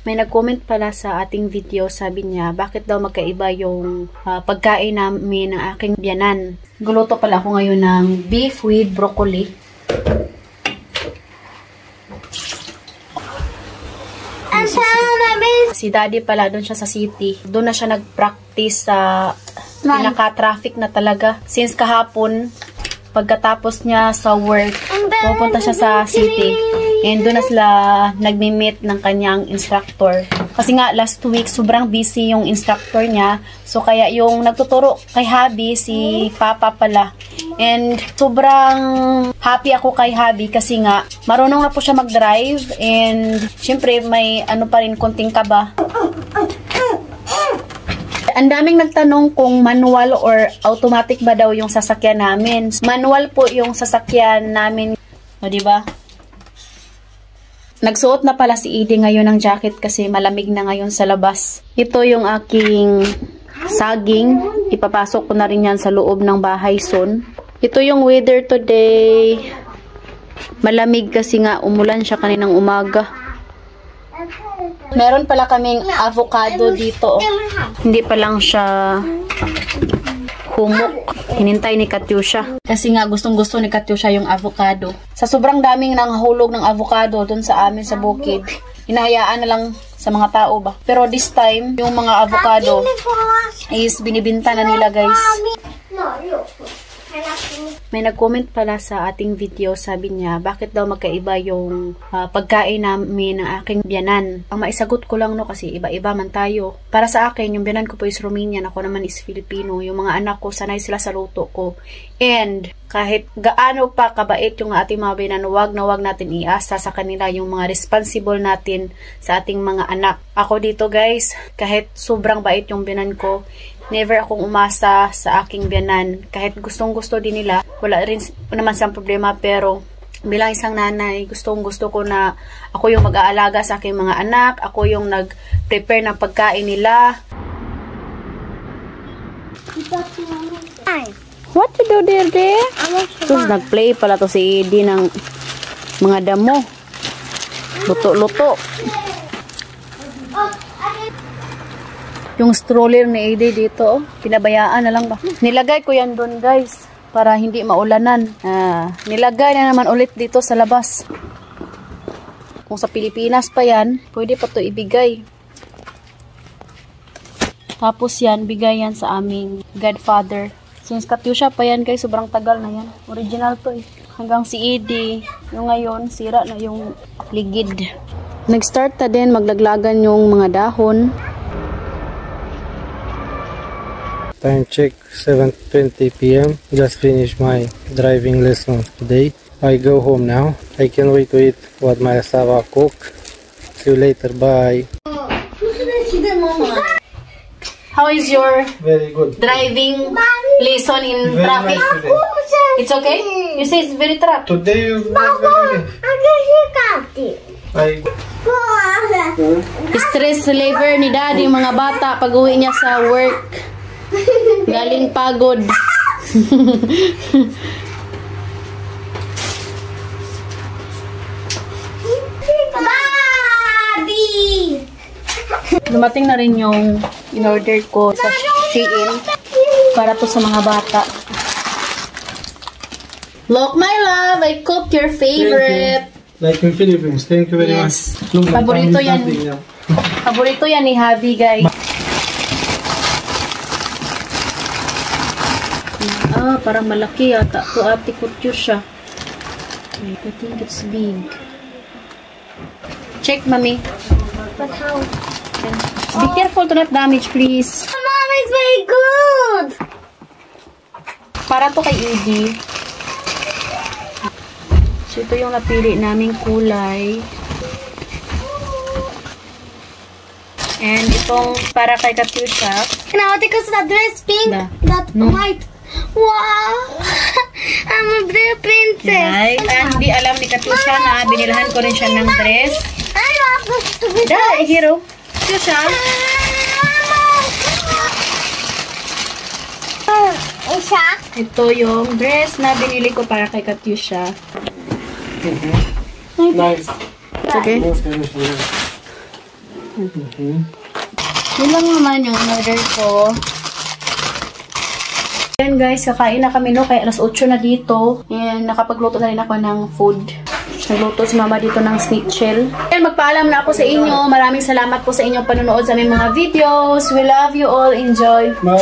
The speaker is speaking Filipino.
May nag-comment pala sa ating video, sabi niya, bakit daw magkaiba yung pagkain namin ng aking biyanan. Guluto pala ako ngayon ng beef with broccoli. Si daddy pala, doon siya sa city. Doon na siya nag-practice sa pinaka-traffic na talaga. Since kahapon, pagkatapos niya sa work, pupunta siya sa city. And doon na sila nagmi-meet ng kanyang instructor. Kasi nga, last week, sobrang busy yung instructor niya. So, kaya yung nagtuturo kay Habi, si Papa pala. And sobrang happy ako kay Habi kasi nga, marunong na po siya mag-drive. And, syempre, may ano pa rin, konting kaba. Ang daming nagtanong kung manual or automatic ba daw yung sasakyan namin. Manual po yung sasakyan namin. O, diba? Nagsuot na pala si Edie ngayon ng jacket kasi malamig na ngayon sa labas. Ito yung aking saging. Ipapasok ko na rin yan sa loob ng bahay soon. Ito yung weather today. Malamig kasi nga umulan siya kaninang umaga. Meron pala kaming avocado dito. Hindi pa lang siya humok. Hinintay ni Katyusha. Kasi nga gustong-gusto ni Katyusha yung avocado. Sa sobrang daming nanghulog ng avocado dun sa amin sa bukid, hinahayaan na lang sa mga tao ba. Pero this time, yung mga avocado is binibinta na nila, guys. May nag-comment pala sa ating video, sabi niya, bakit daw magkaiba yung pagkain namin ng aking biyanan. Ang maisagot ko lang no, kasi iba-iba man tayo. Para sa akin, yung biyanan ko po is Romanian, ako naman is Filipino. Yung mga anak ko, sanay sila sa luto ko. And kahit gaano pa kabait yung ating mga biyanan, wag na wag natin iasa sa kanila yung mga responsible natin sa ating mga anak. Ako dito, guys, kahit sobrang bait yung biyanan ko, never akong umasa sa aking biyanan. Kahit gustong-gusto din nila, wala rin naman siyang problema. Pero bilang isang nanay, gustong-gusto ko na ako yung mag-aalaga sa aking mga anak. Ako yung nag-prepare ng pagkain nila. What you do there? Sus, nag-play pala to si Edie ng mga damo. Luto-luto. Yung stroller ni Edie dito, pinabayaan na lang ba? Nilagay ko yan doon, guys, para hindi maulanan. Nilagay na naman ulit dito sa labas. Kung sa Pilipinas pa yan, pwede pa to ibigay. Tapos yan, bigay yan sa aming godfather. Since Katyusha pa yan, guys, sobrang tagal na yan. Original to eh. Hanggang si Edie, yung ngayon, sira na yung ligid. Nag-start na din maglaglagan yung mga dahon. Time check 7:20 p.m. Just finished my driving lesson today. I go home now. I can't wait to eat what my Sava cook. See you later. Bye. How is your Very good. driving lesson in Very traffic? nice today. It's okay? You say it's very traffic. Today you I Stress reliever ni daddy mga bata pag uwi niya sa work. Galing pagod. Dumating na rin yung in-order ko sa Shein para to sa mga bata. Look, my love, I cooked your favorite. like in Philippines. Thank you very Yes. much. Paborito yan. Paborito yan ni Habi, guys. Parang malaki yata. To ate Katyusha. I think it's big. Check, mommy. But how? Be careful to not damage, please. Mom, it's very good! Para to kay Edie. So, ito yung napili naming kulay. And itong para kay Katyusha. Now, because that dress pink, that white. Wow! I'm a blue princess. Right. And di alam ni Katyusha na binilhan ko rin siya ng dress. I love this to be Dahil, hero. Katyusha. Isa? Ito yung dress na binili ko para kay Katyusha. Nice. Okay. Yun lang naman yung order ko. Ayan guys, kakain na kami no, kaya alas 8 na dito. And nakapagluto na rin ako ng food. Nagluto si mama dito ng snitchel. And magpaalam na ako sa inyo. Maraming salamat po sa inyong panonood sa aming mga videos. We love you all. Enjoy. Bye.